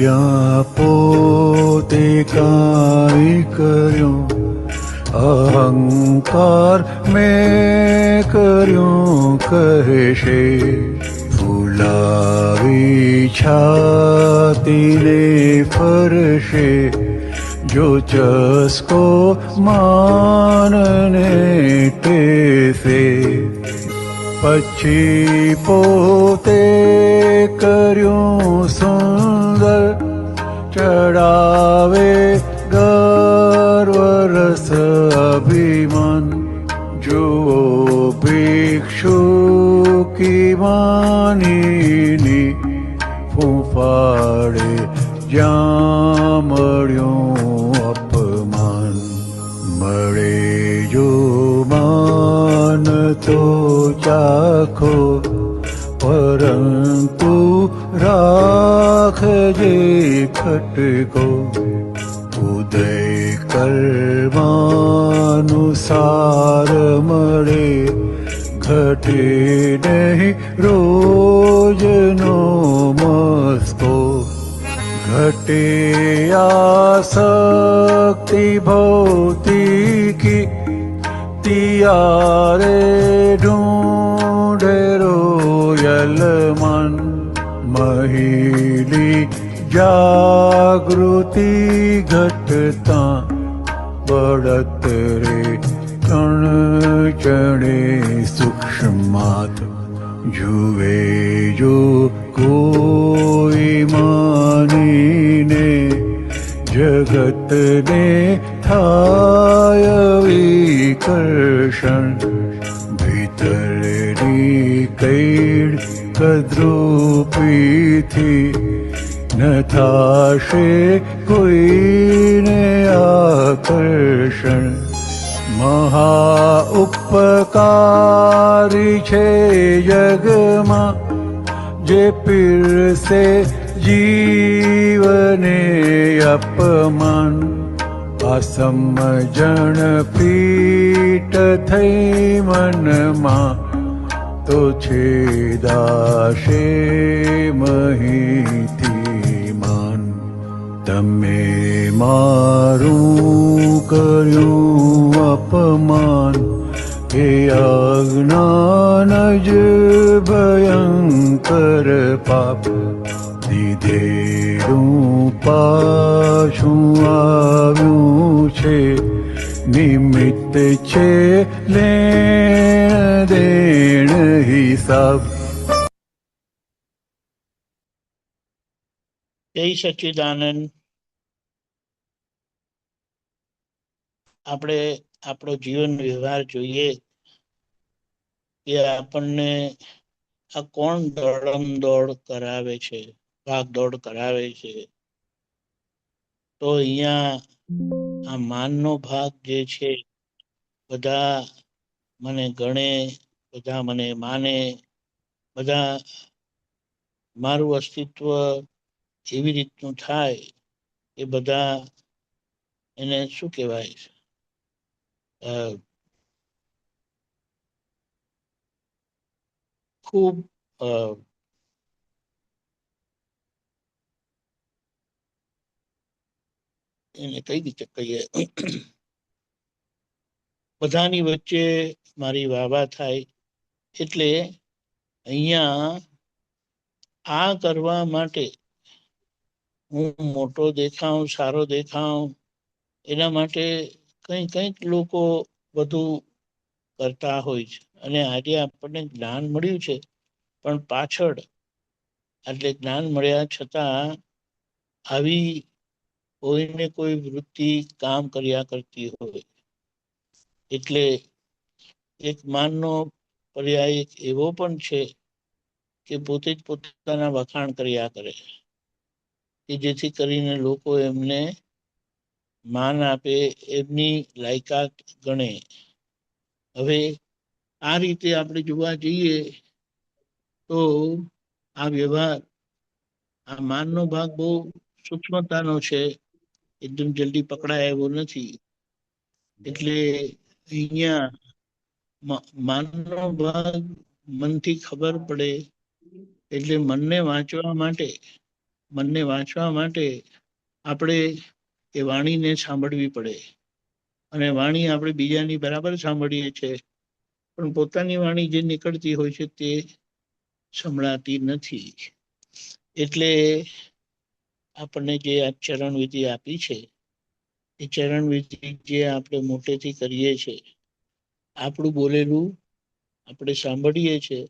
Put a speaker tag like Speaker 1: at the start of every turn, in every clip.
Speaker 1: જ્યાં પોતે કાંઈ કર્યું, અહંકાર મેં કર્યું કહેશે. ફૂલાવી છાતીને ફરશે, જો ચસ્કો માનને ટેસે. પછી પોતે કર્યું સુંદર, ચડાવે ગર્વરસ અભિમાન. જુઓ ભિક્ષુકી માનીની ફૂંફાડે જ્યાં મળ્યું અપમાન. મળે જો માન તો ચાખો, પરંતુ રાખજે ખટકો. ઉદય કર્માનુસાર મળે, ઘટે નહીં રોજનો મસ્તો. ઘટે આસક્તિ ભૌતિકી, તિયારે ઢૂંઢે રોયલ મન. મહિલી જાગૃતિ ઘટતા, બળતરે કણ ચણે સૂક્ષ્માત. જુએ જો કોઈ માનીને, જગતને થાય વિકર્ષણ. ભીતરની કૈડ કદ્રૂપીથી, ન થાશે કોઈને આકર્ષણ. મહા ઉપકારી છે જગમાં, જે પીરસે જીવને અપમાન. અસમજણ પીટ થઈ મનમાં, તો છેદાશે મહીથી માન. તમે મારું કર્યું અપમાન, એ અજ્ઞાન જ ભયંકર પાપ. દીધેલું પાછું આવ્યું છે, નિમિત્ત છે લેણ દેણ હિસાબ.
Speaker 2: જય સચ્ચિદાનંદ. આપણે આપણો જીવન વ્યવહાર જોઈએ કે આપણને આ કોણ દોડ કરાવે છે, ભાગદોડ કરાવે છે. તો અહીંયા આ માનનો ભાગ જે છે, બધા મને ગણે, બધા મને માને, બધા મારું અસ્તિત્વ એવી રીતનું થાય એ બધા એને શું કહેવાય, ખૂબ એને કઈ રીતે કહીએ, બધાની વચ્ચે મારી વાવા થાય. એટલે અહીંયા આ કરવા માટે હું મોટો દેખાઉં, સારો દેખાઉં, એના માટે કંઈક લોકો બધું કરતા હોય છે. અને આજે આપણને જ્ઞાન મળ્યું છે, પણ પાછળ એટલે જ્ઞાન મળ્યા છતાં આવી કોઈને કોઈ વૃત્તિ કામ કર્યા કરતી હોય. એટલે એક માનનો પર્યાય એક એવો પણ છે કે પોતે જ પોતાના વખાણ કર્યા કરે, કે જેથી કરીને લોકો એમને માન આપે, એમની લાયકાત ગણે. હવે આ રીતે આપણે જોવા જઈએ તો આ વ્યવહાર, આ માનનો ભાગ બહુ સૂક્ષ્મતાનો છે, એકદમ જલ્દી પકડાય એવો નથી. એટલે અહીંયા માનનો ભાગ મનથી ખબર પડે, એટલે મનને વાંચવા માટે મનને વાંચવા માટે આપણે એ વાણીને સાંભળવી પડે. અને વાણી આપણે બીજાની બરાબર સાંભળીએ છીએ, પણ પોતાની વાણી જે નીકળતી હોય છે તે સંભળાતી નથી. એટલે આપણને જે આ ચરણ વિધિ આપી છે, એ ચરણ વિધિ જે આપણે મોટેથી કરીએ છીએ, આપણું બોલેલું આપણે સાંભળીએ છીએ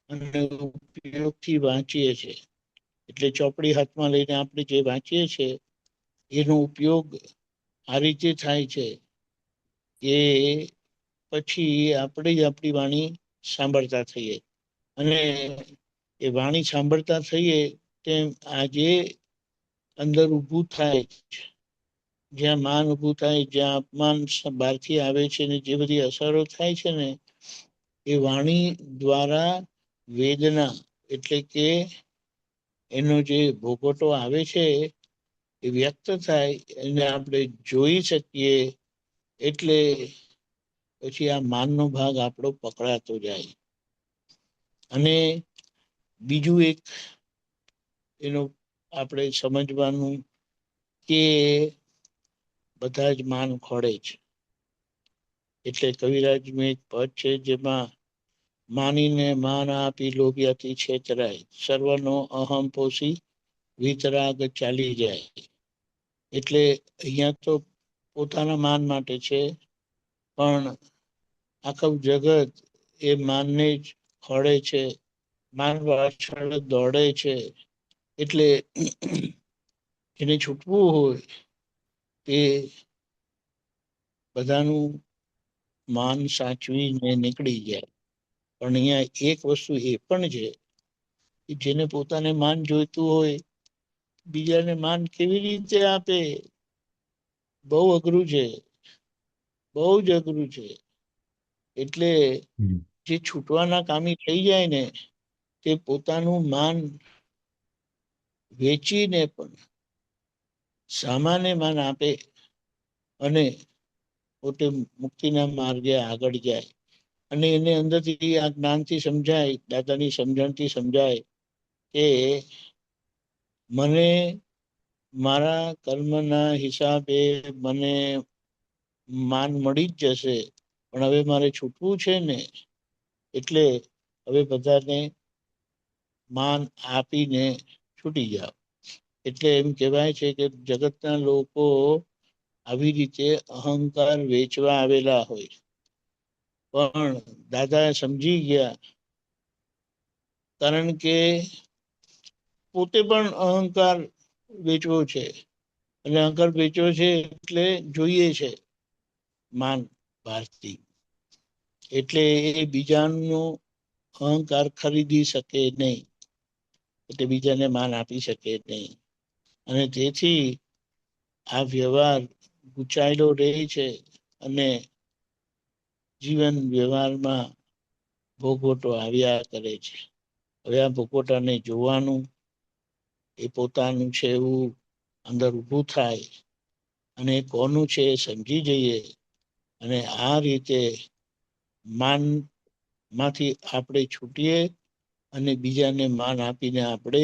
Speaker 2: અને ઉપયોગથી વાંચીએ છીએ. એટલે ચોપડી હાથમાં લઈને આપણે જે વાંચીએ છીએ એનો ઉપયોગ આ રીતે થાય છે કે પછી આપણે જ આપણી વાણી સાંભળતા થઈએ. અને એ વાણી સાંભળતા થઈએ તેમ આજે અંદર ઊભું થાય, જ્યાં માન ઊભું થાય, જ્યાં અપમાન બહારથી આવે છે ને જે બધી અસરો થાય છે ને, એ વાણી દ્વારા વેદના એટલે કે એનો જે ભોગવટો આવે છે એ વ્યક્ત થાય, એને આપણે જોઈ શકીએ. એટલે પછી આ માનનો ભાગ આપણો પકડાતો જાય. અને બીજું એક એનું આપણે સમજવાનું કે બધા જ માન ખોળે છે. એટલે કવિરાજનું એક પદ છે જેમાં માનીને માન આપી લોભિયાથી છેતરાય, સર્વનો અહમ પોષી વિતરાગ ચાલી જાય. એટલે અહીંયા તો પોતાના માન માટે છે, પણ આખું જગત એ માનને જ ખોળે છે, માન પાછળ દોડે છે. એટલે એને છૂટવું હોય તે બધાનું માન સાચવીને નીકળી જાય. પણ અહીંયા એક વસ્તુ એ પણ છે કે જેને પોતાને માન જોઈતું હોય, બીજાને માન કેવી રીતે આપે? બહુ અઘરું છે, બહુ જ અઘરું છે. એટલે જે છૂટવાના કામી થઈ જાય ને, તે પોતાનું માન વેચીને પણ સામાન્ય માન આપે અને પોતે મુક્તિના માર્ગે આગળ જાય. અને એને અંદરથી આ જ્ઞાનથી સમજાય, દાદાની સમજણથી સમજાય કે મને મારા કર્મના હિસાબે મને માન મળી જ જશે, પણ હવે મારે છૂટવું છે ને, એટલે હવે બધાને માન આપીને છૂટી જાઓ. એટલે એમ કહેવાય છે કે જગતના લોકો આવી રીતે અહંકાર વેચવા આવેલા હોય, પણ દાદા સમજી ગયા. કારણ કે પોતે પણ અહંકાર વેચવો છે, અને અહંકાર વેચવો છે એટલે જોઈએ છે માન બહારથી. એટલે એ બીજાનો અહંકાર ખરીદી શકે નહીં, એટલે બીજાને માન આપી શકે નહીં. અને તેથી આ વ્યવહાર ગુચાયેલો રહે છે અને જીવન વ્યવહારમાં ભોગવટો આવ્યા કરે છે. હવે આ ભોગવટાને જોવાનું, એ પોતાનું છે એવું અંદર ઊભું થાય અને કોનું છે એ સમજી જઈએ. અને આ રીતે માન માંથી આપણે છૂટીએ અને બીજાને માન આપીને આપણે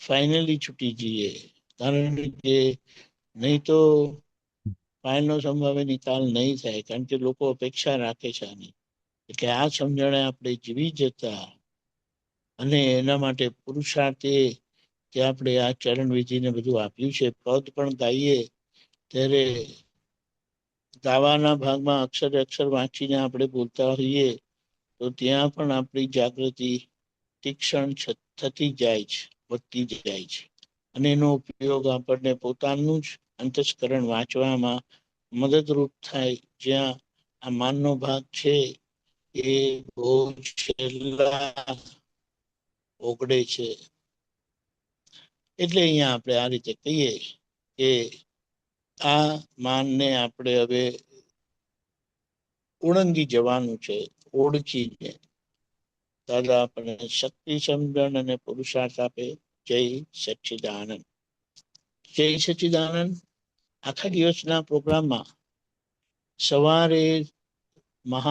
Speaker 2: ફાઇનલી છૂટી જઈએ. કારણ કે નહીં તો ફાઇલનો સંભાવે નિકાલ નહીં થાય, કારણ કે લોકો અપેક્ષા રાખે છે આની. એટલે આ સમજણે આપણે જીવી જતા અને એના માટે પુરુષાર્થ એ કે આપણે આ ચરણ વિધિને બધું આપ્યું છે. પદ પણ ગાઈએ ત્યારે ગાવાના ભાગમાં અક્ષરે અક્ષર વાંચીને આપણે બોલતા હોઈએ તો ત્યાં પણ આપણી જાગૃતિ તીક્ષણ થતી જાય છે, વધતી જાય છે. અને એનો ઉપયોગ આપણને પોતાનું જ અંતસ્કરણ વાંચવામાં મદદરૂપ થાય. જ્યાં આ માનનો ભાગ છે એ બહુ છેલ્લા ઓગળે છે. એટલે અહીંયા આપણે આ રીતે કહીએ કે આ માનને આપણે હવે ઓળંગી જવાનું છે, ઓળખીને. દાદા આપણને શક્તિ, સમજણ અને પુરુષાર્થ આપે. જય સચ્ચિદાનંદ. જય સચ્ચિદાનંદ. આખા દિવસના પ્રોગ્રામમાં સવારે મહા